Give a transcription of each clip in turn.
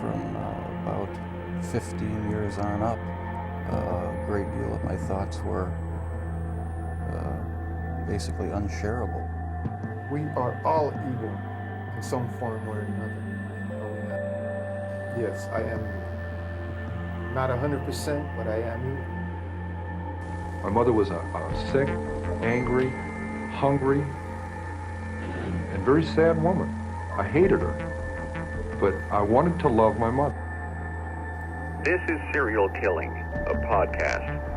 From about 15 years on up, a great deal of my thoughts were basically unshareable. We are all evil in some form or another. Yes, I am not 100%, but I am evil. My mother was a sick, angry, hungry, and very sad woman. I hated her, but I wanted to love my mother. This is Serial Killing, a podcast.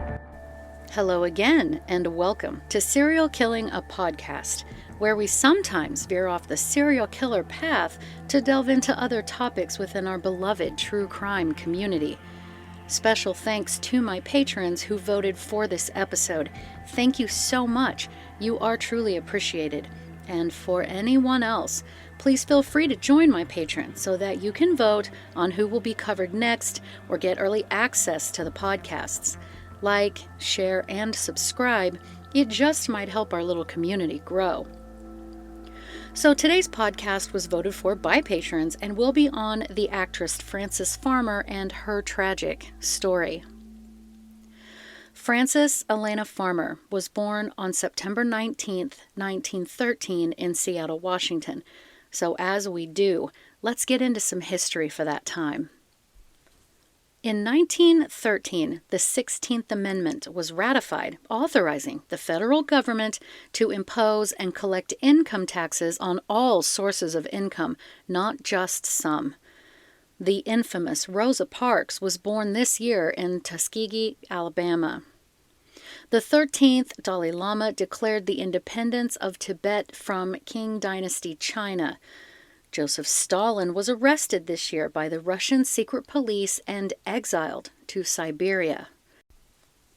Hello again, and welcome to Serial Killing, a podcast, where we sometimes veer off the serial killer path to delve into other topics within our beloved true crime community. Special thanks to my patrons who voted for this episode. Thank you so much. You are truly appreciated. And for anyone else, please feel free to join my Patreon so that you can vote on who will be covered next or get early access to the podcasts. Like, share, and subscribe. It just might help our little community grow. So today's podcast was voted for by patrons and will be on the actress Frances Farmer and her tragic story. Frances Elena Farmer was born on September 19th, 1913 in Seattle, Washington. So as we do, let's get into some history for that time. In 1913, the 16th Amendment was ratified, authorizing the federal government to impose and collect income taxes on all sources of income, not just some. The infamous Rosa Parks was born this year in Tuskegee, Alabama. The 13th Dalai Lama declared the independence of Tibet from Qing Dynasty China. Joseph Stalin was arrested this year by the Russian secret police and exiled to Siberia.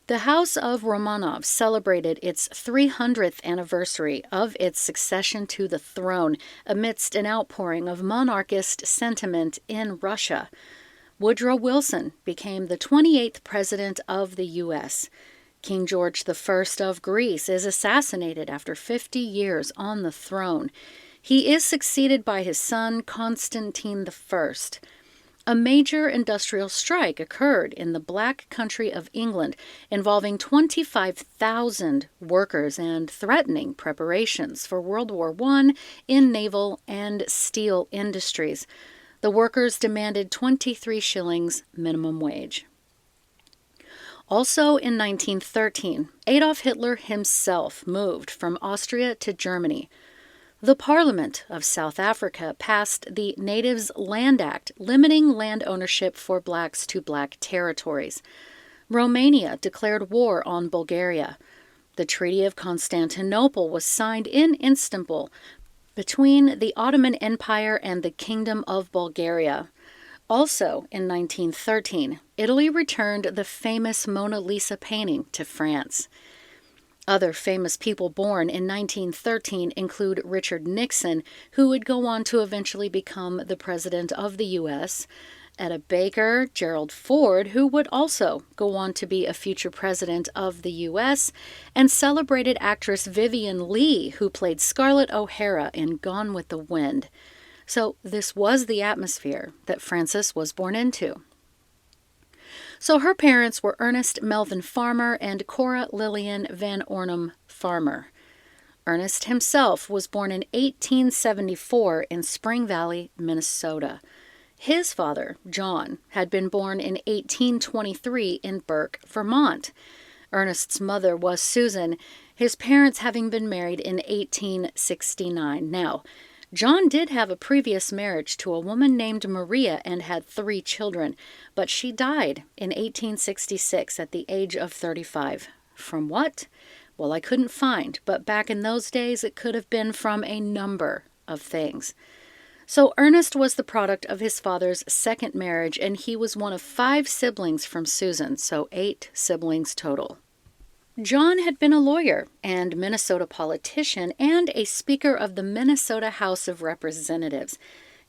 The House of Romanov celebrated its 300th anniversary of its succession to the throne amidst an outpouring of monarchist sentiment in Russia. Woodrow Wilson became the 28th president of the U.S. King George I of Greece is assassinated after 50 years on the throne. He is succeeded by his son, Constantine I. A major industrial strike occurred in the Black Country of England, involving 25,000 workers and threatening preparations for World War I in naval and steel industries. The workers demanded 23 shillings minimum wage. Also in 1913, Adolf Hitler himself moved from Austria to Germany. The Parliament of South Africa passed the Natives Land Act, limiting land ownership for blacks to black territories. Romania declared war on Bulgaria. The Treaty of Constantinople was signed in Istanbul between the Ottoman Empire and the Kingdom of Bulgaria. Also in 1913, Italy returned the famous Mona Lisa painting to France. Other famous people born in 1913 include Richard Nixon, who would go on to eventually become the President of the U.S., Etta Baker, Gerald Ford, who would also go on to be a future President of the U.S., and celebrated actress Vivien Leigh, who played Scarlett O'Hara in Gone with the Wind. So this was the atmosphere that Frances was born into. So her parents were Ernest Melvin Farmer and Cora Lillian Van Ornum Farmer. Ernest himself was born in 1874 in Spring Valley, Minnesota. His father, John, had been born in 1823 in Burke, Vermont. Ernest's mother was Susan, his parents having been married in 1869. Now, John did have a previous marriage to a woman named Maria and had 3 children, but she died in 1866 at the age of 35. From what? Well, I couldn't find, but back in those days it could have been from a number of things. So Ernest was the product of his father's second marriage, and he was one of 5 siblings from Susan, so 8 siblings total. John had been a lawyer and Minnesota politician and a Speaker of the Minnesota House of Representatives.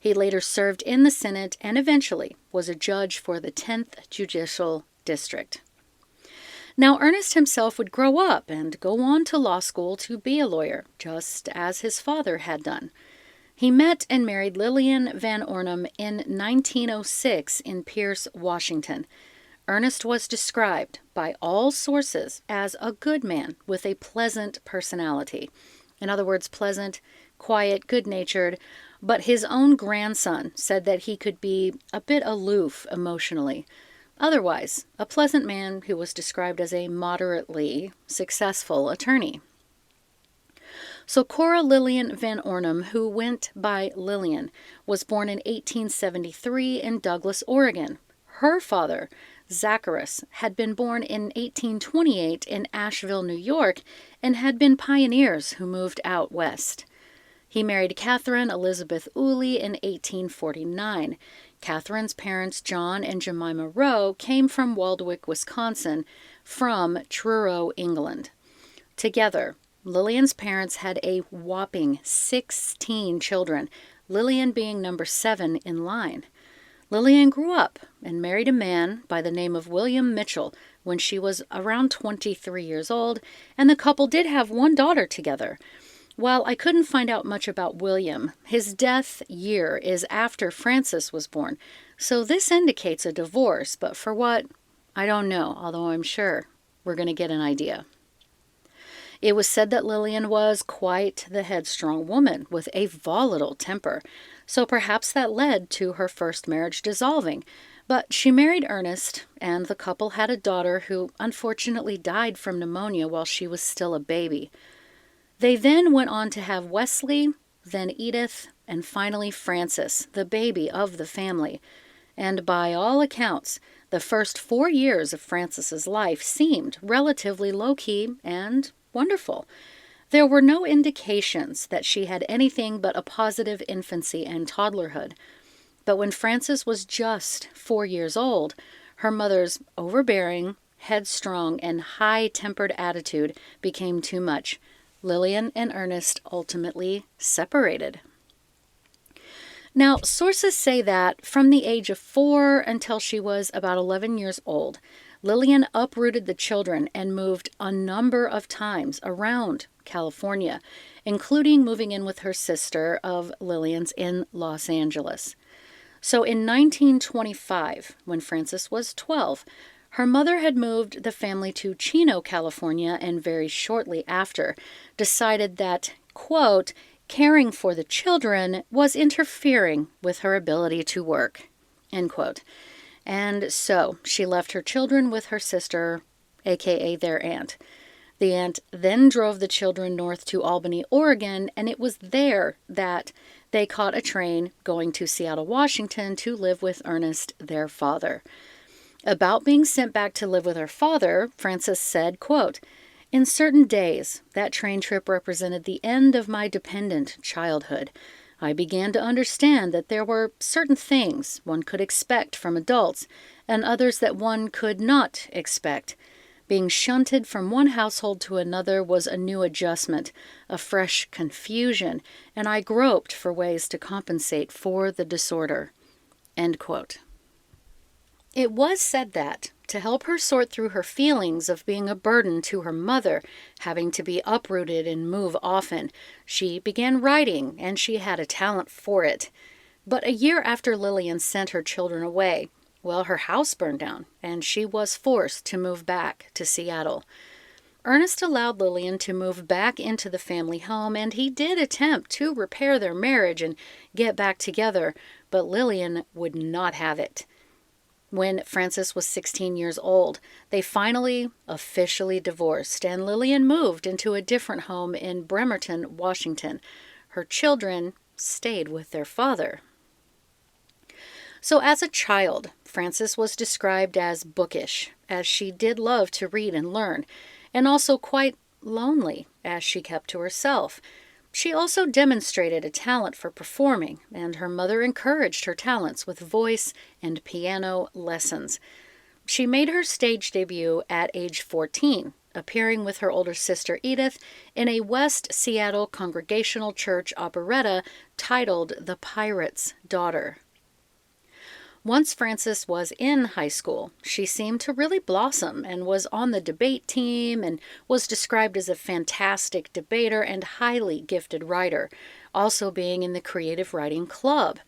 He later served in the Senate and eventually was a judge for the 10th Judicial District. Now, Ernest himself would grow up and go on to law school to be a lawyer, just as his father had done. He met and married Lillian Van Ornum in 1906 in Pierce, Washington. Ernest was described by all sources as a good man with a pleasant personality. In other words, pleasant, quiet, good-natured, but his own grandson said that he could be a bit aloof emotionally. Otherwise, a pleasant man who was described as a moderately successful attorney. So Cora Lillian Van Ornum, who went by Lillian, was born in 1873 in Douglas, Oregon. Her father, Zacharias, had been born in 1828 in Asheville, New York, and had been pioneers who moved out west. He married Catherine Elizabeth Uli in 1849. Catherine's parents, John and Jemima Rowe, came from Waldwick, Wisconsin, from Truro, England. Together, Lillian's parents had a whopping 16 children, Lillian being number 7 in line. Lillian grew up and married a man by the name of William Mitchell when she was around 23 years old, and the couple did have one daughter together. While I couldn't find out much about William, his death year is after Frances was born, so this indicates a divorce, but for what? I don't know, although I'm sure we're going to get an idea. It was said that Lillian was quite the headstrong woman with a volatile temper, so perhaps that led to her first marriage dissolving. But she married Ernest, and the couple had a daughter who unfortunately died from pneumonia while she was still a baby. They then went on to have Wesley, then Edith, and finally Frances, the baby of the family. And by all accounts, the first 4 years of Frances's life seemed relatively low-key and wonderful. There were no indications that she had anything but a positive infancy and toddlerhood. But when Frances was just 4 years old, her mother's overbearing, headstrong, and high-tempered attitude became too much. Lillian and Ernest ultimately separated. Now, sources say that from the age of 4 until she was about 11 years old, Lillian uprooted the children and moved a number of times around California, including moving in with her sister of Lillian's in Los Angeles. So in 1925, when Frances was 12, her mother had moved the family to Chino, California, and very shortly after decided that, quote, caring for the children was interfering with her ability to work, end quote. And so she left her children with her sister, aka their aunt. The aunt then drove the children north to Albany, Oregon, and it was there that they caught a train going to Seattle, Washington to live with Ernest, their father. About being sent back to live with her father, Frances said, quote, in certain days, that train trip represented the end of my dependent childhood. I began to understand that there were certain things one could expect from adults and others that one could not expect. Being shunted from one household to another was a new adjustment, a fresh confusion, and I groped for ways to compensate for the disorder. End quote. It was said that, to help her sort through her feelings of being a burden to her mother, having to be uprooted and move often, she began writing, and she had a talent for it. But a year after Lillian sent her children away, well, her house burned down, and she was forced to move back to Seattle. Ernest allowed Lillian to move back into the family home, and he did attempt to repair their marriage and get back together, but Lillian would not have it. When Frances was 16 years old, they finally officially divorced, and Lillian moved into a different home in Bremerton, Washington. Her children stayed with their father. So as a child, Frances was described as bookish, as she did love to read and learn, and also quite lonely, as she kept to herself. She also demonstrated a talent for performing, and her mother encouraged her talents with voice and piano lessons. She made her stage debut at age 14, appearing with her older sister Edith in a West Seattle Congregational Church operetta titled The Pirate's Daughter. Once Frances was in high school, she seemed to really blossom and was on the debate team and was described as a fantastic debater and highly gifted writer, also being in the creative writing club.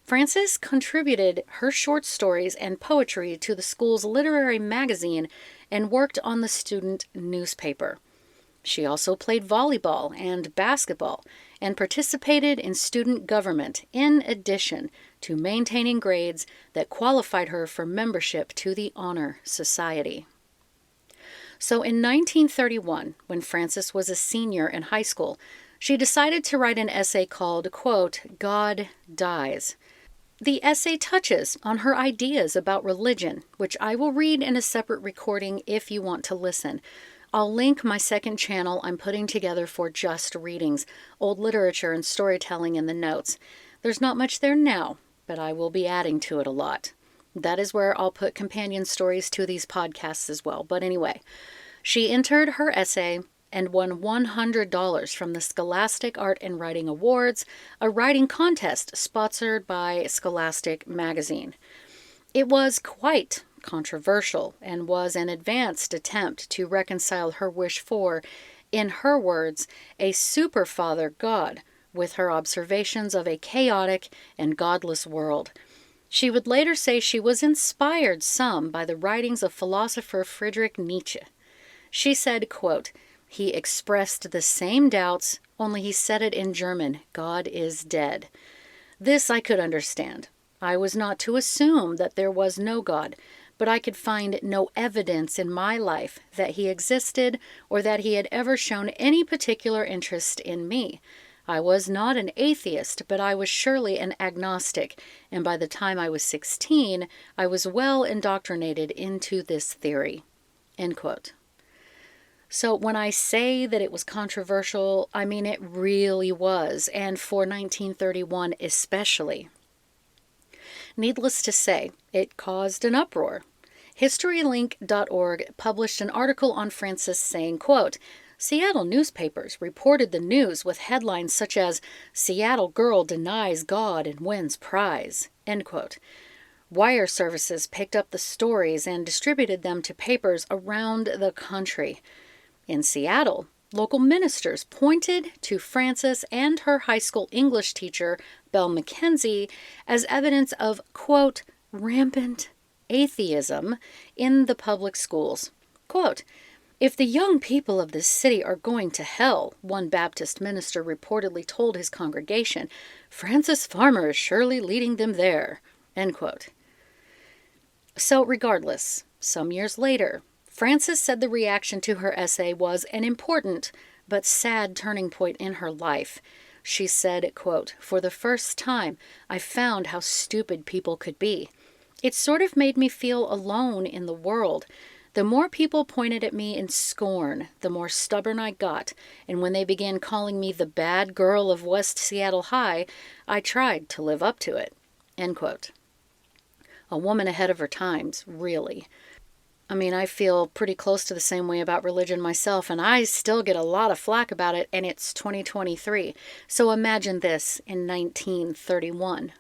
Frances contributed her short stories and poetry to the school's literary magazine and worked on the student newspaper. She also played volleyball and basketball and participated in student government in addition to maintaining grades that qualified her for membership to the Honor Society. So in 1931, when Frances was a senior in high school, she decided to write an essay called, quote, "God Dies." The essay touches on her ideas about religion, which I will read in a separate recording if you want to listen. I'll link my second channel I'm putting together for just readings, old literature and storytelling in the notes. There's not much there now, but I will be adding to it a lot. That is where I'll put companion stories to these podcasts as well. But anyway, she entered her essay and won $100 from the Scholastic Art and Writing Awards, a writing contest sponsored by Scholastic magazine. It was quite controversial and was an advanced attempt to reconcile her wish for, in her words, a super-father God with her observations of a chaotic and godless world. She would later say she was inspired some by the writings of philosopher Friedrich Nietzsche. She said, quote, "He expressed the same doubts, only he said it in German, 'God is dead.' This I could understand. I was not to assume that there was no God, but I could find no evidence in my life that he existed or that he had ever shown any particular interest in me. I was not an atheist, but I was surely an agnostic, and by the time I was 16, I was well indoctrinated into this theory." End quote. So when I say that it was controversial, I mean it really was, and for 1931 especially. Needless to say, it caused an uproar. HistoryLink.org published an article on Frances saying, quote, "Seattle newspapers reported the news with headlines such as, 'Seattle Girl Denies God and Wins Prize,' end quote. Wire services picked up the stories and distributed them to papers around the country. In Seattle, local ministers pointed to Frances and her high school English teacher, Belle McKenzie, as evidence of, quote, "rampant atheism in the public schools." Quote, "If the young people of this city are going to hell," one Baptist minister reportedly told his congregation, "Frances Farmer is surely leading them there." End quote. So regardless, some years later, Frances said the reaction to her essay was an important but sad turning point in her life. She said, quote, "For the first time, I found how stupid people could be. It sort of made me feel alone in the world. The more people pointed at me in scorn, the more stubborn I got, and when they began calling me the bad girl of West Seattle High, I tried to live up to it." End quote. A woman ahead of her times, really. I mean, I feel pretty close to the same way about religion myself, and I still get a lot of flack about it, and it's 2023. So imagine this in 1931.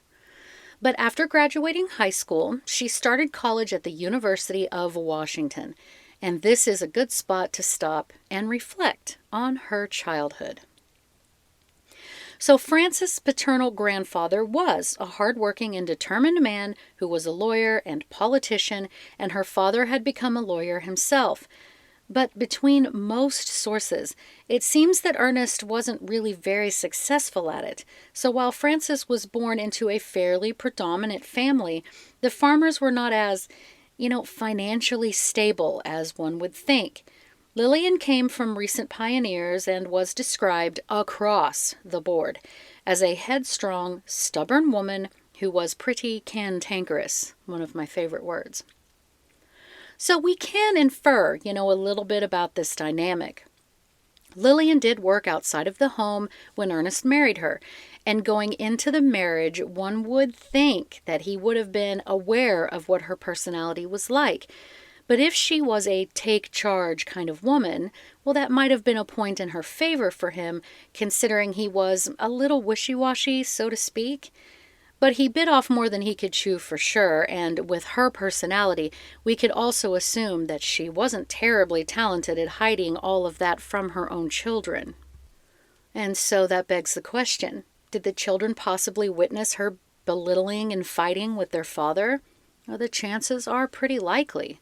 But after graduating high school, she started college at the University of Washington, and this is a good spot to stop and reflect on her childhood. So Frances' paternal grandfather was a hardworking and determined man who was a lawyer and politician, and her father had become a lawyer himself. But between most sources, it seems that Ernest wasn't really very successful at it. So while Frances was born into a fairly predominant family, the Farmers were not as, financially stable as one would think. Lillian came from recent pioneers and was described across the board as a headstrong, stubborn woman who was pretty cantankerous, one of my favorite words. So we can infer, a little bit about this dynamic. Lillian did work outside of the home when Ernest married her, and going into the marriage, one would think that he would have been aware of what her personality was like. But if she was a take-charge kind of woman, well, that might have been a point in her favor for him, considering he was a little wishy-washy, so to speak. But he bit off more than he could chew for sure, and with her personality, we could also assume that she wasn't terribly talented at hiding all of that from her own children. And so that begs the question, did the children possibly witness her belittling and fighting with their father? Well, the chances are pretty likely.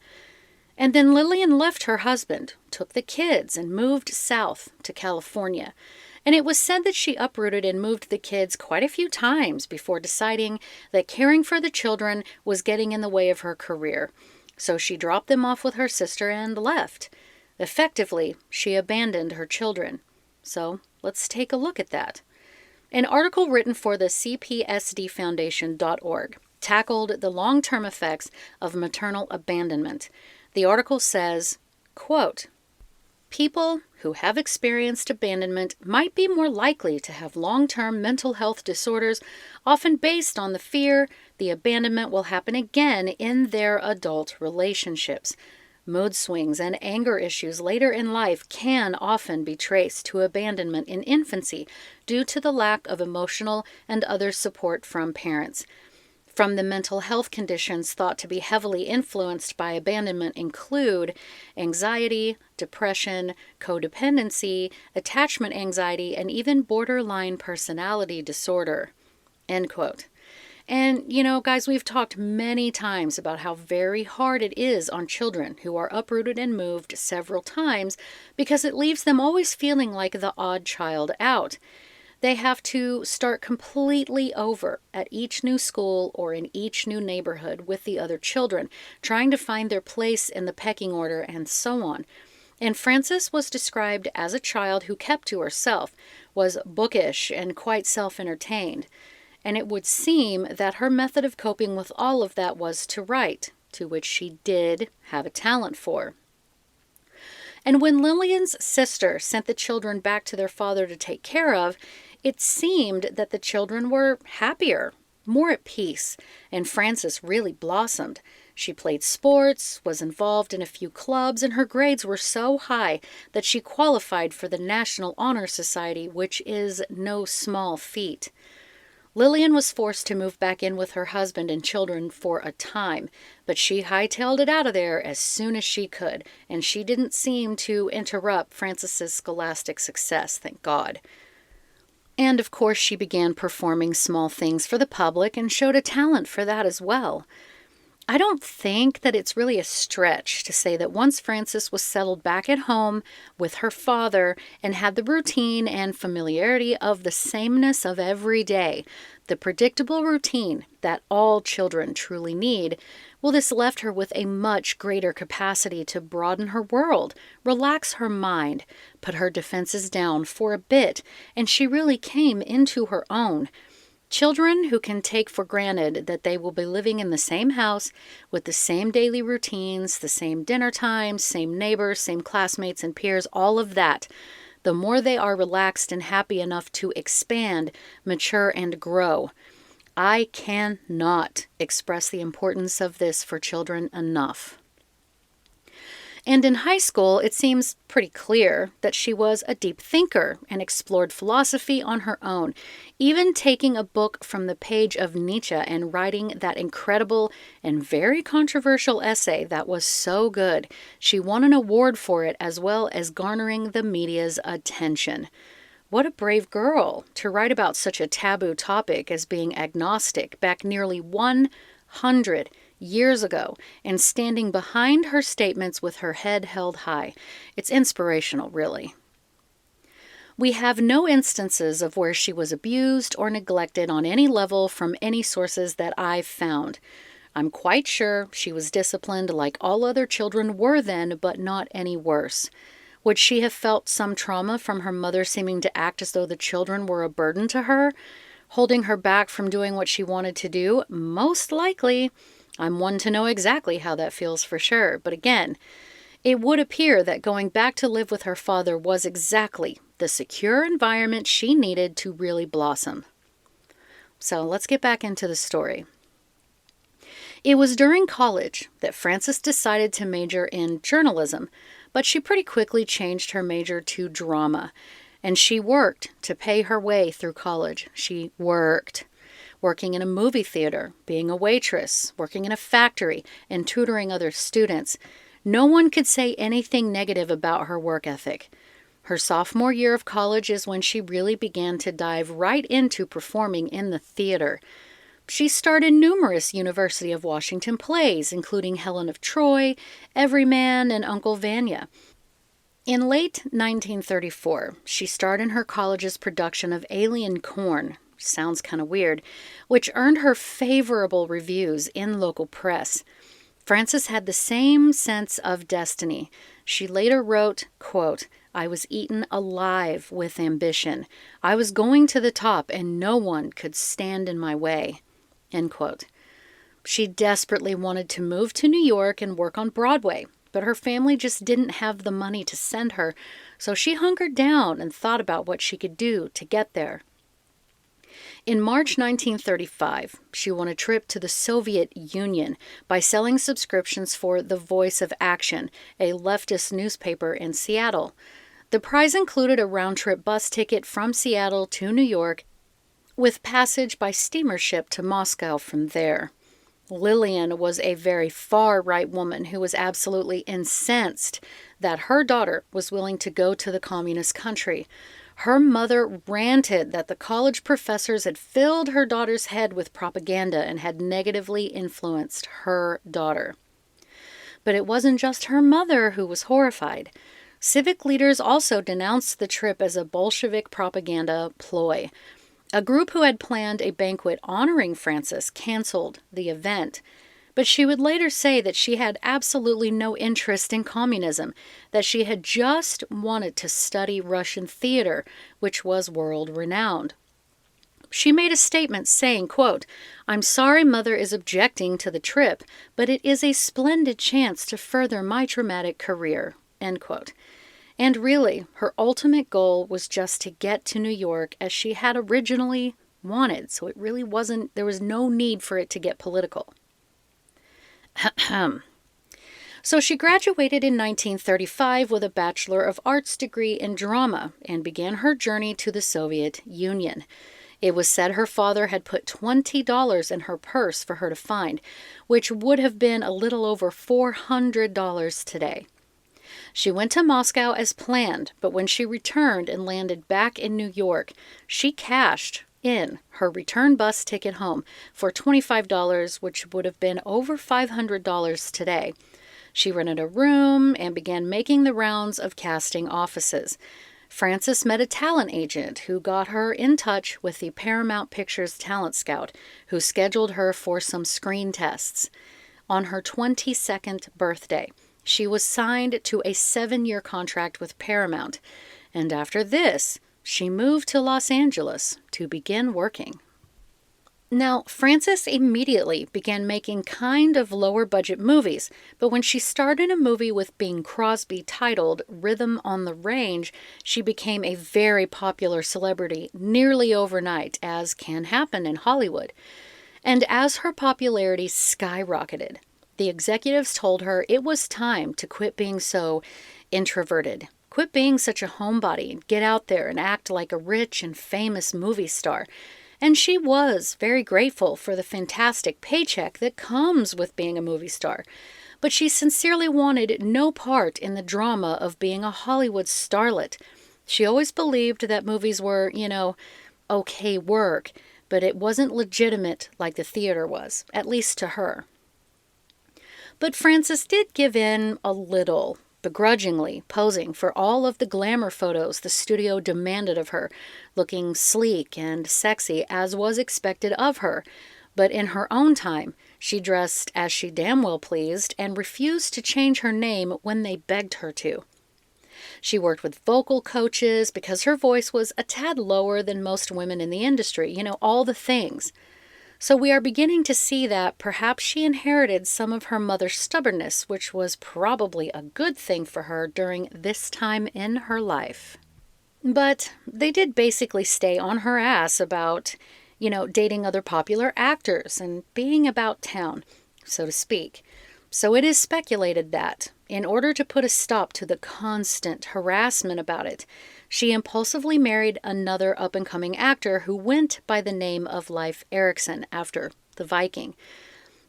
And then Lillian left her husband, took the kids, and moved south to California. And it was said that she uprooted and moved the kids quite a few times before deciding that caring for the children was getting in the way of her career. So she dropped them off with her sister and left. Effectively, she abandoned her children. So let's take a look at that. An article written for the CPSDFoundation.org tackled the long-term effects of maternal abandonment. The article says, quote, "People who have experienced abandonment might be more likely to have long-term mental health disorders, often based on the fear the abandonment will happen again in their adult relationships. Mood swings and anger issues later in life can often be traced to abandonment in infancy due to the lack of emotional and other support from parents. From the mental health conditions thought to be heavily influenced by abandonment include anxiety, depression, codependency, attachment anxiety, and even borderline personality disorder." End quote. And, guys, we've talked many times about how very hard it is on children who are uprooted and moved several times because it leaves them always feeling like the odd child out. They have to start completely over at each new school or in each new neighborhood with the other children, trying to find their place in the pecking order and so on. And Frances was described as a child who kept to herself, was bookish and quite self-entertained. And it would seem that her method of coping with all of that was to write, to which she did have a talent for. And when Lillian's sister sent the children back to their father to take care of, it seemed that the children were happier, more at peace, and Frances really blossomed. She played sports, was involved in a few clubs, and her grades were so high that she qualified for the National Honor Society, which is no small feat. Lillian was forced to move back in with her husband and children for a time, but she hightailed it out of there as soon as she could, and she didn't seem to interrupt Frances's scholastic success, thank God. And of course she began performing small things for the public and showed a talent for that as well. I don't think that it's really a stretch to say that once Frances was settled back at home with her father and had the routine and familiarity of the sameness of every day, the predictable routine that all children truly need, well, this left her with a much greater capacity to broaden her world, relax her mind, put her defenses down for a bit, and she really came into her own. Children who can take for granted that they will be living in the same house with the same daily routines, the same dinner times, same neighbors, same classmates and peers, all of that, the more they are relaxed and happy enough to expand, mature, and grow. I cannot express the importance of this for children enough. And in high school, it seems pretty clear that she was a deep thinker and explored philosophy on her own, even taking a book from the page of Nietzsche and writing that incredible and very controversial essay that was so good. She won an award for it as well as garnering the media's attention. What a brave girl to write about such a taboo topic as being agnostic back nearly 100 years ago and standing behind her statements with her head held high. It's inspirational, really. We have no instances of where she was abused or neglected on any level from any sources that I've found. I'm quite sure she was disciplined like all other children were then, but not any worse. Would she have felt some trauma from her mother seeming to act as though the children were a burden to her, holding her back from doing what she wanted to do? Most likely. I'm one to know exactly how that feels for sure. But again, it would appear that going back to live with her father was exactly the secure environment she needed to really blossom. So let's get back into the story. It was during college that Frances decided to major in journalism, but she pretty quickly changed her major to drama, and she worked to pay her way through college. She worked. working in a movie theater, being a waitress, working in a factory, and tutoring other students. No one could say anything negative about her work ethic. Her sophomore year of college is when she really began to dive right into performing in the theater. She starred in numerous University of Washington plays, including Helen of Troy, Everyman, and Uncle Vanya. In late 1934, she starred in her college's production of Alien Corn, sounds kind of weird, which earned her favorable reviews in local press. Frances had the same sense of destiny. She later wrote, quote, "I was eaten alive with ambition. I was going to the top and no one could stand in my way." End quote. She desperately wanted to move to New York and work on Broadway, but her family just didn't have the money to send her, so she hunkered down and thought about what she could do to get there. In March 1935, she won a trip to the Soviet Union by selling subscriptions for The Voice of Action, a leftist newspaper in Seattle. The prize included a round-trip bus ticket from Seattle to New York, with passage by steamer ship to Moscow from there. Lillian was a very far-right woman who was absolutely incensed that her daughter was willing to go to the communist country. Her mother ranted that the college professors had filled her daughter's head with propaganda and had negatively influenced her daughter. But it wasn't just her mother who was horrified. Civic leaders also denounced the trip as a Bolshevik propaganda ploy. A group who had planned a banquet honoring Frances canceled the event. But she would later say that she had absolutely no interest in communism, that she had just wanted to study Russian theater, which was world-renowned. She made a statement saying, quote, "I'm sorry Mother is objecting to the trip, but it is a splendid chance to further my dramatic career," end quote. And really, her ultimate goal was just to get to New York as she had originally wanted, so it really wasn't, there was no need for it to get political. So she graduated in 1935 with a Bachelor of Arts degree in drama and began her journey to the Soviet Union. It was said her father had put $20 in her purse for her to find, which would have been a little over $400 today. She went to Moscow as planned, but when she returned and landed back in New York, she cashed in her return bus ticket home for $25, which would have been over $500 today. She rented a room and began making the rounds of casting offices. Frances met a talent agent who got her in touch with the Paramount Pictures talent scout, who scheduled her for some screen tests. On her 22nd birthday, she was signed to a 7-year contract with Paramount, and after this, she moved to Los Angeles to begin working. Now, Frances immediately began making kind of lower-budget movies, but when she starred in a movie with Bing Crosby titled Rhythm on the Range, she became a very popular celebrity nearly overnight, as can happen in Hollywood. And as her popularity skyrocketed, the executives told her it was time to quit being so introverted. Quit being such a homebody and get out there and act like a rich and famous movie star. And she was very grateful for the fantastic paycheck that comes with being a movie star. But she sincerely wanted no part in the drama of being a Hollywood starlet. She always believed that movies were, okay work, but it wasn't legitimate like the theater was, at least to her. But Frances did give in a little, begrudgingly posing for all of the glamour photos the studio demanded of her, looking sleek and sexy as was expected of her. But in her own time, she dressed as she damn well pleased and refused to change her name when they begged her to. She worked with vocal coaches because her voice was a tad lower than most women in the industry, all the things. So we are beginning to see that perhaps she inherited some of her mother's stubbornness, which was probably a good thing for her during this time in her life. But they did basically stay on her ass about, dating other popular actors and being about town, so to speak. So it is speculated that, in order to put a stop to the constant harassment about it, she impulsively married another up-and-coming actor who went by the name of Leif Erikson after the Viking.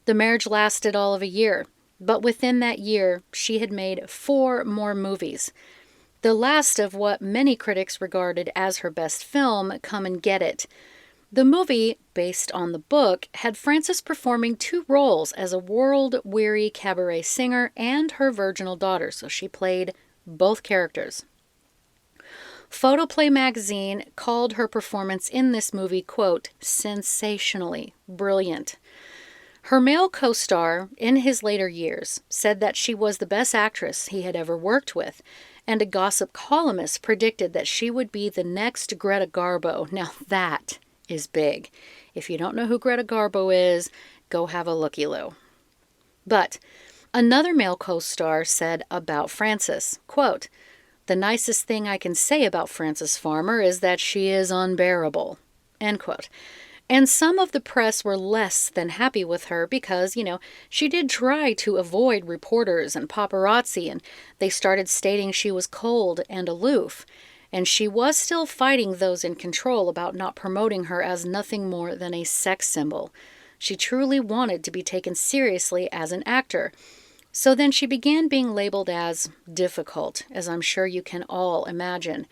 The marriage lasted all of a year, but within that year, she had made 4 more movies. The last of what many critics regarded as her best film, Come and Get It. The movie, based on the book, had Frances performing 2 roles as a world-weary cabaret singer and her virginal daughter, so she played both characters. Photoplay magazine called her performance in this movie, quote, sensationally brilliant. Her male co-star, in his later years, said that she was the best actress he had ever worked with, and a gossip columnist predicted that she would be the next Greta Garbo. Now that is big. If you don't know who Greta Garbo is, go have a looky-loo. But another male co-star said about Frances, quote, the nicest thing I can say about Frances Farmer is that she is unbearable, end quote. And some of the press were less than happy with her because, she did try to avoid reporters and paparazzi, and they started stating she was cold and aloof. And she was still fighting those in control about not promoting her as nothing more than a sex symbol. She truly wanted to be taken seriously as an actor. So then she began being labeled as difficult, as I'm sure you can all imagine.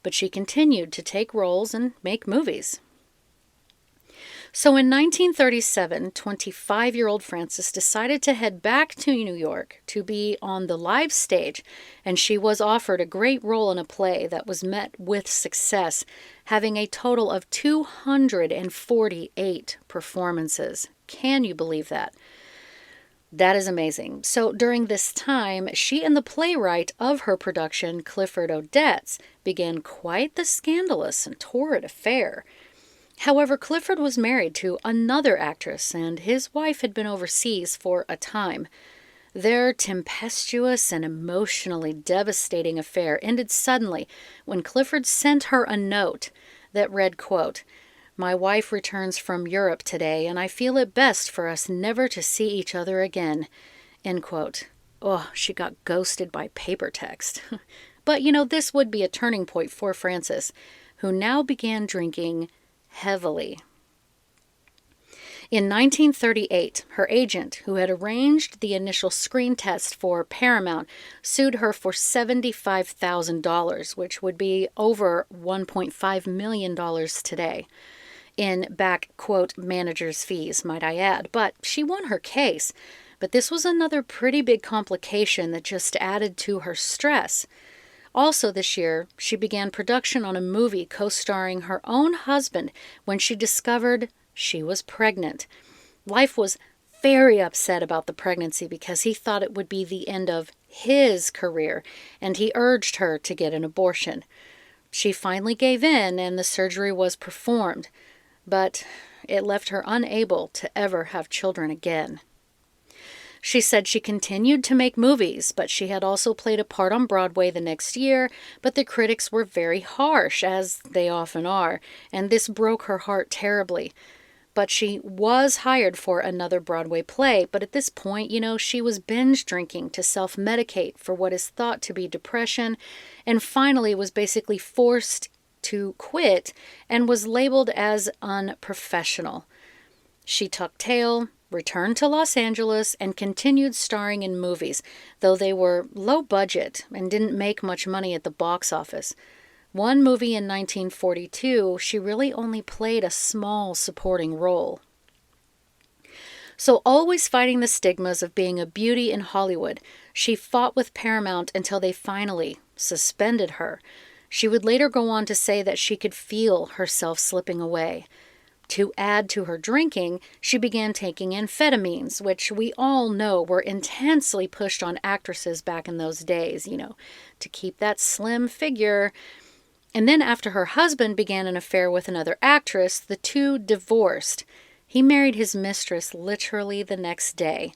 But she continued to take roles and make movies. So in 1937, 25-year-old Frances decided to head back to New York to be on the live stage, and she was offered a great role in a play that was met with success, having a total of 248 performances. Can you believe that? That is amazing. So during this time, she and the playwright of her production, Clifford Odets, began quite the scandalous and torrid affair. However, Clifford was married to another actress, and his wife had been overseas for a time. Their tempestuous and emotionally devastating affair ended suddenly when Clifford sent her a note that read, quote, my wife returns from Europe today, and I feel it best for us never to see each other again, end quote. Oh, she got ghosted by paper text. But, this would be a turning point for Frances, who now began drinking heavily. In 1938, her agent, who had arranged the initial screen test for Paramount, sued her for $75,000, which would be over $1.5 million today. In back, quote, manager's fees, might I add. But she won her case. But this was another pretty big complication that just added to her stress. Also this year, she began production on a movie co-starring her own husband when she discovered she was pregnant. Leif was very upset about the pregnancy because he thought it would be the end of his career, and he urged her to get an abortion. She finally gave in, and the surgery was performed, but it left her unable to ever have children again. She said she continued to make movies, but she had also played a part on Broadway the next year, but the critics were very harsh, as they often are, and this broke her heart terribly. But she was hired for another Broadway play, but at this point, she was binge drinking to self-medicate for what is thought to be depression, and finally was basically forced to quit and was labeled as unprofessional. She tucked tail, returned to Los Angeles, and continued starring in movies, though they were low budget and didn't make much money at the box office. One movie in 1942, she really only played a small supporting role. So always fighting the stigmas of being a beauty in Hollywood, she fought with Paramount until they finally suspended her. She would later go on to say that she could feel herself slipping away. To add to her drinking, she began taking amphetamines, which we all know were intensely pushed on actresses back in those days, to keep that slim figure. And then after her husband began an affair with another actress, the two divorced. He married his mistress literally the next day.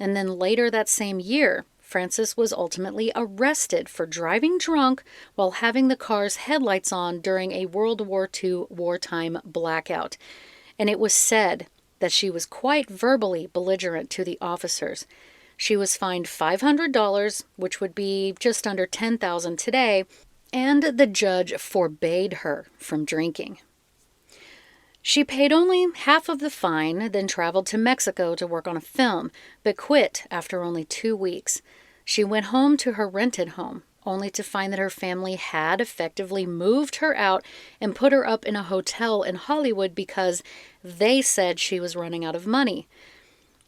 And then later that same year, Frances was ultimately arrested for driving drunk while having the car's headlights on during a World War II wartime blackout. And it was said that she was quite verbally belligerent to the officers. She was fined $500, which would be just under $10,000 today, and the judge forbade her from drinking. She paid only half of the fine, then traveled to Mexico to work on a film, but quit after only 2 weeks. She went home to her rented home, only to find that her family had effectively moved her out and put her up in a hotel in Hollywood because they said she was running out of money.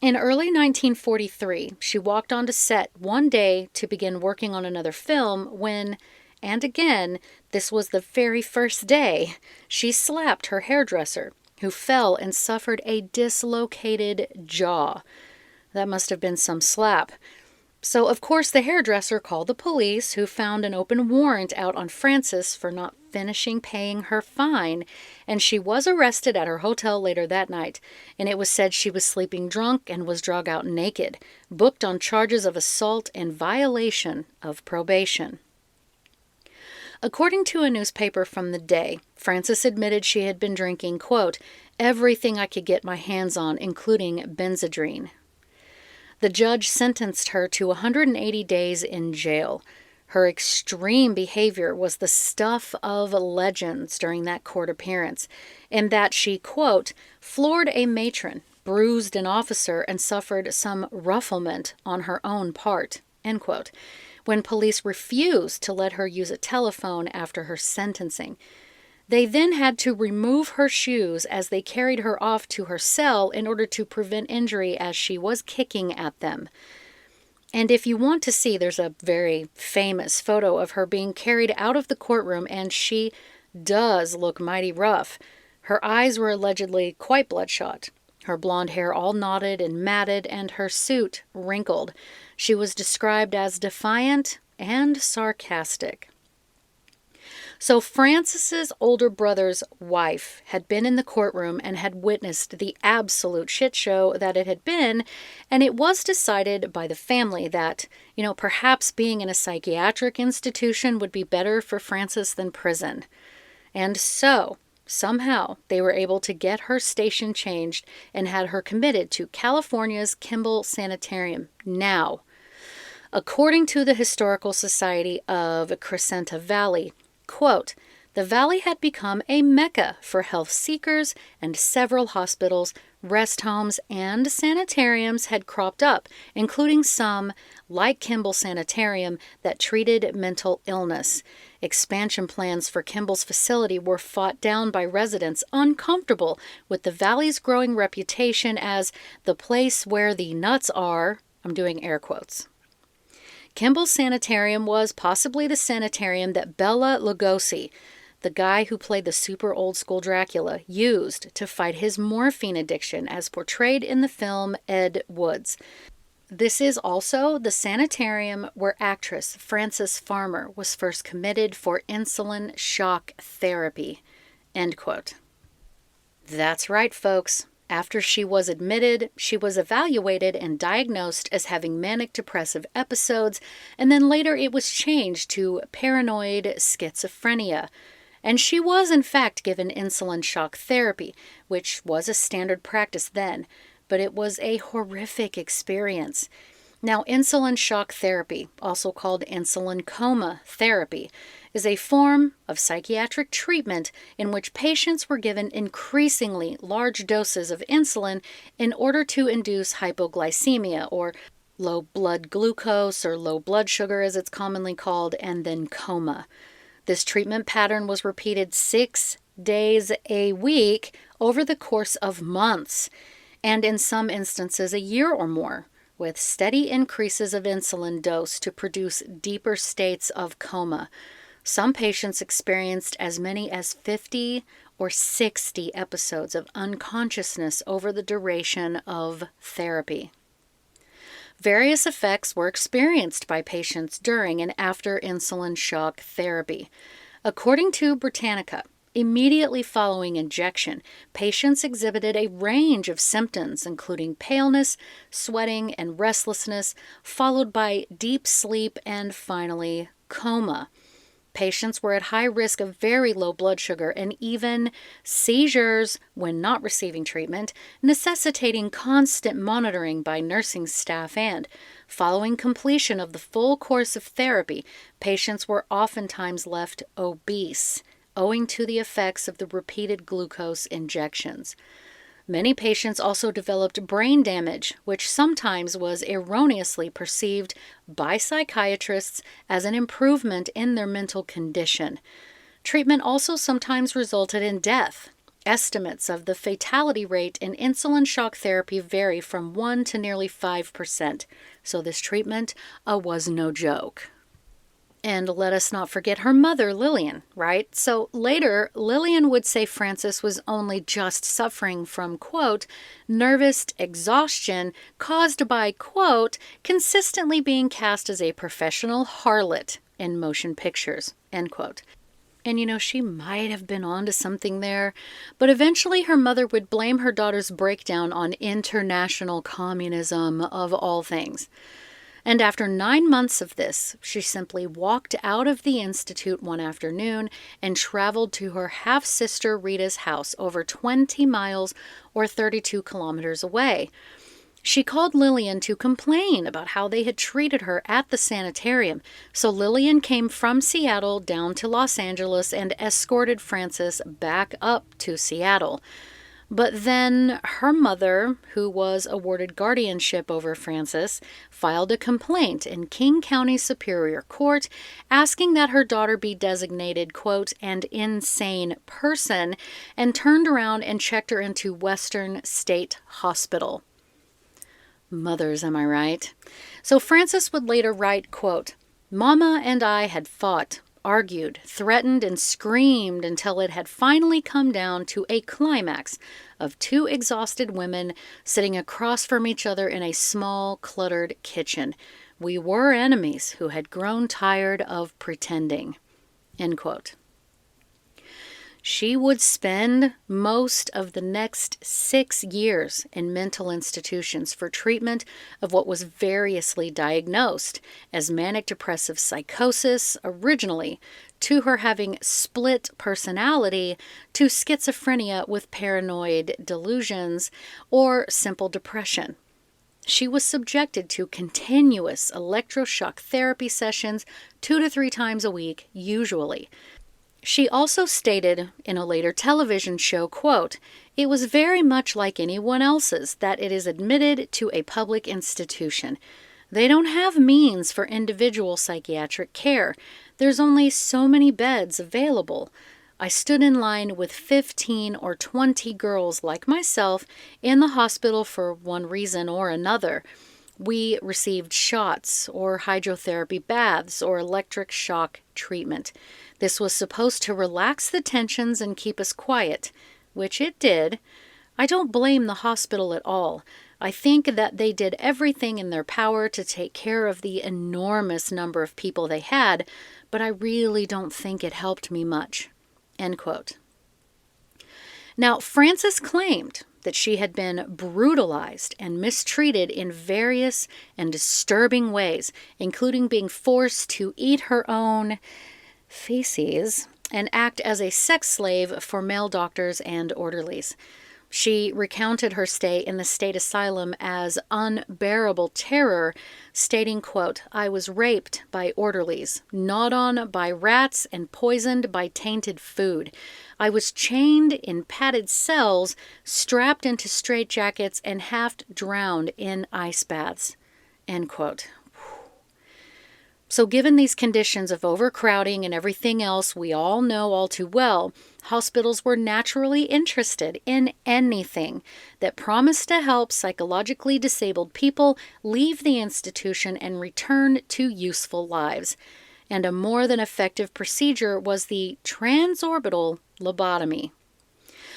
In early 1943, she walked onto set one day to begin working on another film when, and again, this was the very first day, she slapped her hairdresser, who fell and suffered a dislocated jaw. That must have been some slap. So, of course, the hairdresser called the police, who found an open warrant out on Frances for not finishing paying her fine, and she was arrested at her hotel later that night, and it was said she was sleeping drunk and was drug out naked, booked on charges of assault and violation of probation. According to a newspaper from the day, Frances admitted she had been drinking, quote, everything I could get my hands on, including Benzedrine. The judge sentenced her to 180 days in jail. Her extreme behavior was the stuff of legends during that court appearance, in that she, quote, floored a matron, bruised an officer, and suffered some rufflement on her own part, end quote, when police refused to let her use a telephone after her sentencing. They then had to remove her shoes as they carried her off to her cell in order to prevent injury as she was kicking at them. And if you want to see, there's a very famous photo of her being carried out of the courtroom, and she does look mighty rough. Her eyes were allegedly quite bloodshot, her blonde hair all knotted and matted, and her suit wrinkled. She was described as defiant and sarcastic. So Frances's older brother's wife had been in the courtroom and had witnessed the absolute shit show that it had been, and it was decided by the family that, perhaps being in a psychiatric institution would be better for Frances than prison. And so, somehow, they were able to get her station changed and had her committed to California's Kimball Sanitarium now. According to the Historical Society of Crescenta Valley, quote, the valley had become a mecca for health seekers, and several hospitals, rest homes, and sanitariums had cropped up, including some, like Kimball Sanitarium, that treated mental illness. Expansion plans for Kimball's facility were fought down by residents uncomfortable with the valley's growing reputation as the place where the nuts are. I'm doing air quotes. Kimball Sanitarium was possibly the sanitarium that Bela Lugosi, the guy who played the super old school Dracula, used to fight his morphine addiction as portrayed in the film Ed Wood's. This is also the sanitarium where actress Frances Farmer was first committed for insulin shock therapy. End quote. That's right, folks. After she was admitted, she was evaluated and diagnosed as having manic depressive episodes, and then later it was changed to paranoid schizophrenia. And she was in fact given insulin shock therapy, which was a standard practice then, but it was a horrific experience. Now, insulin shock therapy, also called insulin coma therapy, is a form of psychiatric treatment in which patients were given increasingly large doses of insulin in order to induce hypoglycemia, or low blood glucose, or low blood sugar as it's commonly called, and then coma. This treatment pattern was repeated 6 days a week over the course of months, and in some instances a year or more, with steady increases of insulin dose to produce deeper states of coma. Some patients experienced as many as 50 or 60 episodes of unconsciousness over the duration of therapy. Various effects were experienced by patients during and after insulin shock therapy. According to Britannica, immediately following injection, patients exhibited a range of symptoms, including paleness, sweating, and restlessness, followed by deep sleep and finally coma. Patients were at high risk of very low blood sugar and even seizures when not receiving treatment, necessitating constant monitoring by nursing staff, and, following completion of the full course of therapy, patients were oftentimes left obese, owing to the effects of the repeated glucose injections. Many patients also developed brain damage, which sometimes was erroneously perceived by psychiatrists as an improvement in their mental condition. Treatment also sometimes resulted in death. Estimates of the fatality rate in insulin shock therapy vary from 1 to nearly 5%, so this treatment was no joke. And let us not forget her mother, Lillian, right? So later, Lillian would say Frances was only just suffering from, quote, nervous exhaustion caused by, quote, consistently being cast as a professional harlot in motion pictures, end quote. And she might have been onto something there, but eventually her mother would blame her daughter's breakdown on international communism, of all things. And after 9 months of this, she simply walked out of the institute one afternoon and traveled to her half-sister Rita's house over 20 miles or 32 kilometers away. She called Lillian to complain about how they had treated her at the sanitarium, so Lillian came from Seattle down to Los Angeles and escorted Frances back up to Seattle. But then her mother, who was awarded guardianship over Frances, filed a complaint in King County Superior Court asking that her daughter be designated, quote, an insane person, and turned around and checked her into Western State Hospital. Mothers, am I right? So Frances would later write, quote, Mama and I had fought, argued, threatened, and screamed until it had finally come down to a climax of 2 exhausted women sitting across from each other in a small, cluttered kitchen. We were enemies who had grown tired of pretending. End quote. She would spend most of the next 6 years in mental institutions for treatment of what was variously diagnosed as manic depressive psychosis originally, to her having split personality, to schizophrenia with paranoid delusions, or simple depression. She was subjected to continuous electroshock therapy sessions 2 to 3 times a week, usually. She also stated in a later television show, quote, it was very much like anyone else's that it is admitted to a public institution. They don't have means for individual psychiatric care. There's only so many beds available. I stood in line with 15 or 20 girls like myself in the hospital for one reason or another. We received shots or hydrotherapy baths or electric shock treatment. This was supposed to relax the tensions and keep us quiet, which it did. I don't blame the hospital at all. I think that they did everything in their power to take care of the enormous number of people they had, but I really don't think it helped me much. End quote. Now, Frances claimed that she had been brutalized and mistreated in various and disturbing ways, including being forced to eat her own feces and act as a sex slave for male doctors and orderlies. She recounted her stay in the state asylum as unbearable terror, stating, quote, I was raped by orderlies, gnawed on by rats, and poisoned by tainted food. I was chained in padded cells, strapped into straitjackets, and half drowned in ice baths, end quote. So given these conditions of overcrowding and everything else we all know all too well, hospitals were naturally interested in anything that promised to help psychologically disabled people leave the institution and return to useful lives. And a more than effective procedure was the transorbital lobotomy.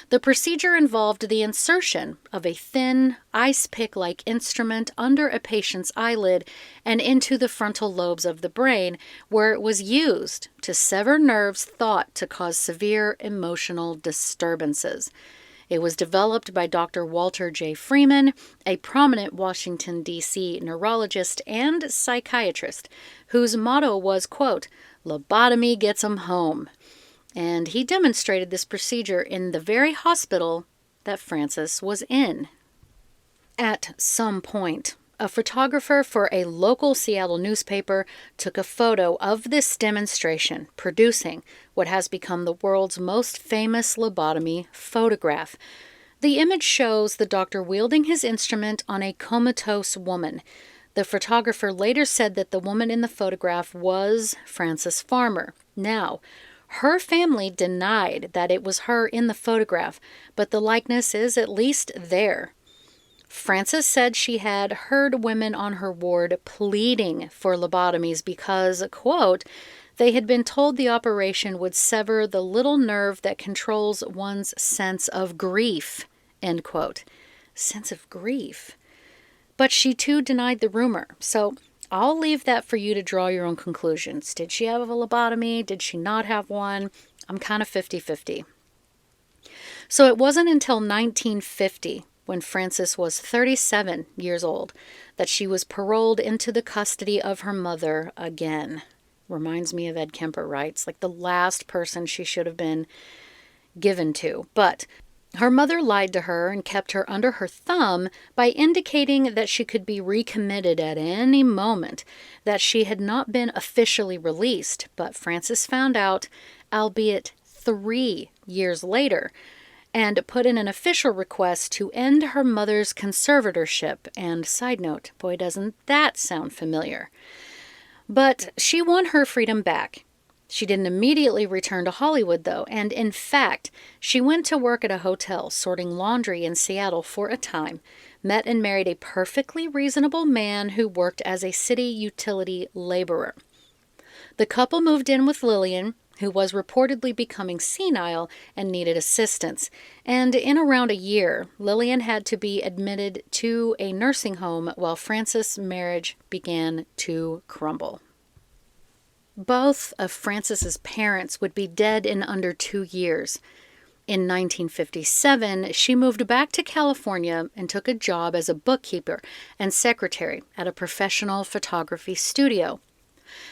The procedure involved the insertion of a thin, ice pick-like instrument under a patient's eyelid and into the frontal lobes of the brain, where it was used to sever nerves thought to cause severe emotional disturbances. It was developed by Dr. Walter J. Freeman, a prominent Washington, D.C. neurologist and psychiatrist, whose motto was, quote, "Lobotomy gets 'em home." And he demonstrated this procedure in the very hospital that Frances was in. At some point, a photographer for a local Seattle newspaper took a photo of this demonstration, producing what has become the world's most famous lobotomy photograph. The image shows the doctor wielding his instrument on a comatose woman. The photographer later said that the woman in the photograph was Frances Farmer. Now, her family denied that it was her in the photograph, but the likeness is at least there. Frances said she had heard women on her ward pleading for lobotomies because, quote, they had been told the operation would sever the little nerve that controls one's sense of grief, end quote. Sense of grief. But she too denied the rumor, so I'll leave that for you to draw your own conclusions. Did she have a lobotomy? Did she not have one? I'm kind of 50-50. So it wasn't until 1950, when Frances was 37 years old, that she was paroled into the custody of her mother again. Reminds me of Ed Kemper, right? It's like the last person she should have been given to. But her mother lied to her and kept her under her thumb by indicating that she could be recommitted at any moment, that she had not been officially released. But Frances found out, albeit 3 years later, and put in an official request to end her mother's conservatorship. And side note, boy, doesn't that sound familiar. But she won her freedom back. She didn't immediately return to Hollywood, though, and in fact, she went to work at a hotel sorting laundry in Seattle for a time, met and married a perfectly reasonable man who worked as a city utility laborer. The couple moved in with Lillian, who was reportedly becoming senile and needed assistance. And in around a year, Lillian had to be admitted to a nursing home while Frances' marriage began to crumble. Both of Frances's parents would be dead in under 2 years. In 1957, she moved back to California and took a job as a bookkeeper and secretary at a professional photography studio.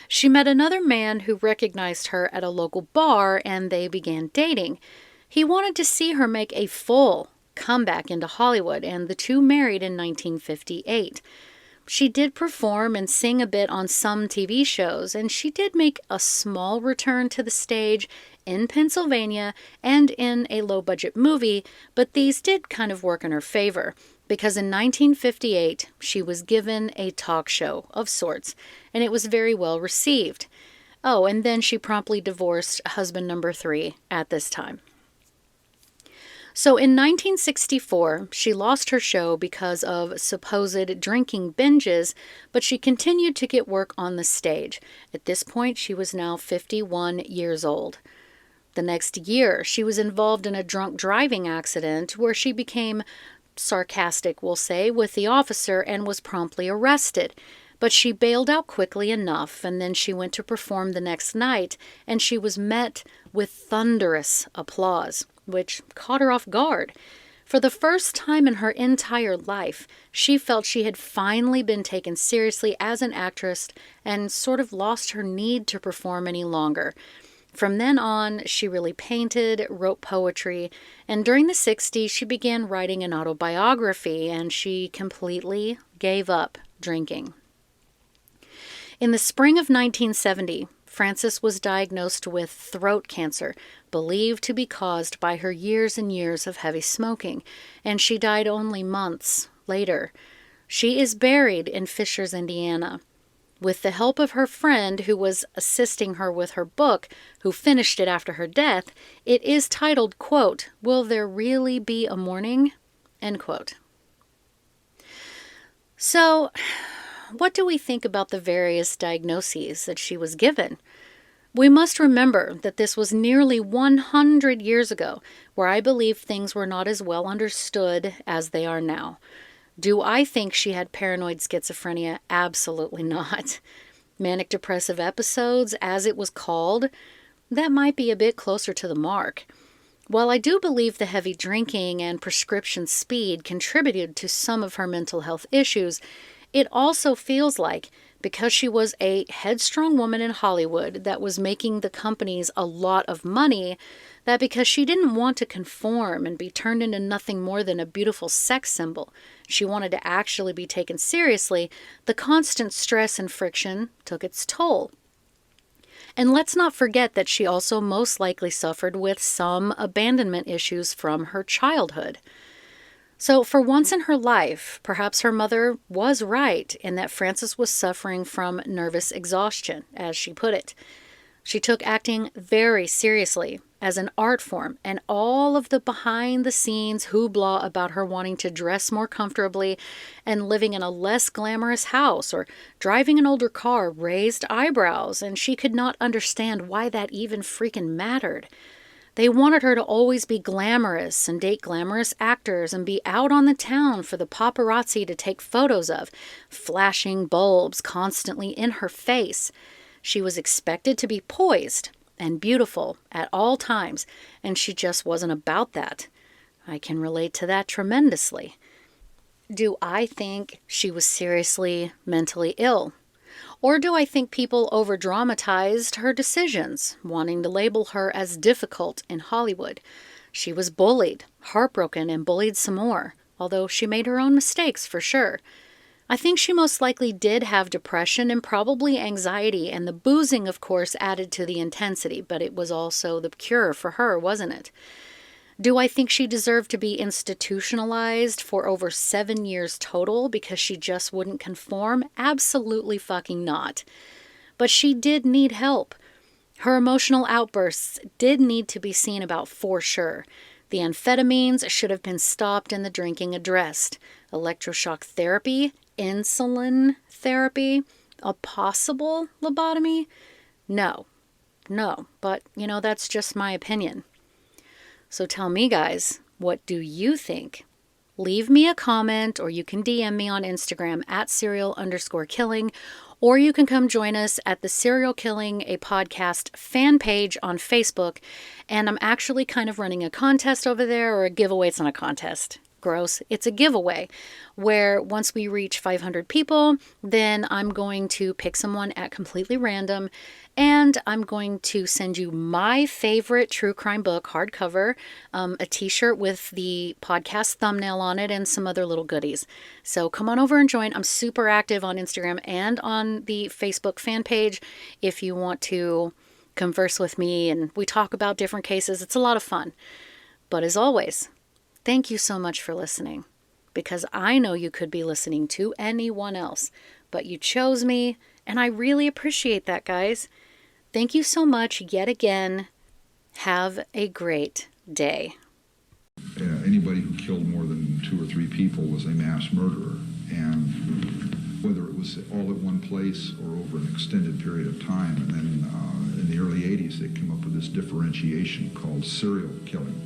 She met another man who recognized her at a local bar, and they began dating. He wanted to see her make a full comeback into Hollywood, and the two married in 1958. She did perform and sing a bit on some TV shows, and she did make a small return to the stage in Pennsylvania and in a low-budget movie, but these did kind of work in her favor, because in 1958, she was given a talk show of sorts, and it was very well received. Oh, and then she promptly divorced husband number 3 at this time. So in 1964, she lost her show because of supposed drinking binges, but she continued to get work on the stage. At this point, she was now 51 years old. The next year, she was involved in a drunk driving accident where she became sarcastic, we'll say, with the officer and was promptly arrested. But she bailed out quickly enough, and then she went to perform the next night, and she was met with thunderous applause, which caught her off guard. For the first time in her entire life, she felt she had finally been taken seriously as an actress and sort of lost her need to perform any longer. From then on, she really painted, wrote poetry, and during the 60s, she began writing an autobiography, and she completely gave up drinking. In the spring of 1970, Frances was diagnosed with throat cancer, believed to be caused by her years and years of heavy smoking, and she died only months later. She is buried in Fishers, Indiana. With the help of her friend who was assisting her with her book, who finished it after her death, it is titled, quote, "Will There Really Be a Morning?" End quote. So, what do we think about the various diagnoses that she was given? We must remember that this was nearly 100 years ago, where I believe things were not as well understood as they are now. Do I think she had paranoid schizophrenia? Absolutely not. Manic depressive episodes, as it was called, that might be a bit closer to the mark. While I do believe the heavy drinking and prescription speed contributed to some of her mental health issues, it also feels like, because she was a headstrong woman in Hollywood that was making the companies a lot of money, that because she didn't want to conform and be turned into nothing more than a beautiful sex symbol, she wanted to actually be taken seriously, the constant stress and friction took its toll. And let's not forget that she also most likely suffered with some abandonment issues from her childhood. So, for once in her life, perhaps her mother was right in that Frances was suffering from nervous exhaustion, as she put it. She took acting very seriously as an art form, and all of the behind-the-scenes hoopla about her wanting to dress more comfortably and living in a less glamorous house or driving an older car raised eyebrows, and she could not understand why that even freaking mattered. They wanted her to always be glamorous and date glamorous actors and be out on the town for the paparazzi to take photos of, flashing bulbs constantly in her face. She was expected to be poised and beautiful at all times, and she just wasn't about that. I can relate to that tremendously. Do I think she was seriously mentally ill? Or do I think people over-dramatized her decisions, wanting to label her as difficult in Hollywood? She was bullied, heartbroken, and bullied some more, although she made her own mistakes for sure. I think she most likely did have depression and probably anxiety, and the boozing, of course, added to the intensity, but it was also the cure for her, wasn't it? Do I think she deserved to be institutionalized for over 7 years total because she just wouldn't conform? Absolutely fucking not. But she did need help. Her emotional outbursts did need to be seen about for sure. The amphetamines should have been stopped and the drinking addressed. Electroshock therapy, insulin therapy, a possible lobotomy? No, but that's just my opinion. So tell me, guys, what do you think? Leave me a comment, or you can DM me on Instagram at serial_killing, or you can come join us at the Serial Killing, a podcast fan page on Facebook. And I'm actually kind of running a contest over there, or a giveaway. It's not a contest. Gross. It's a giveaway where once we reach 500 people, then I'm going to pick someone at completely random, and I'm going to send you my favorite true crime book, hardcover, a t-shirt with the podcast thumbnail on it, and some other little goodies. So come on over and join. I'm super active on Instagram and on the Facebook fan page if you want to converse with me, and we talk about different cases. It's a lot of fun. But as always, thank you so much for listening, because I know you could be listening to anyone else, but you chose me, and I really appreciate that, guys. Thank you so much yet again. Have a great day. Anybody who killed more than 2 or 3 people was a mass murderer, and whether it was all at one place or over an extended period of time. And then in the early 80s, they came up with this differentiation called serial killing.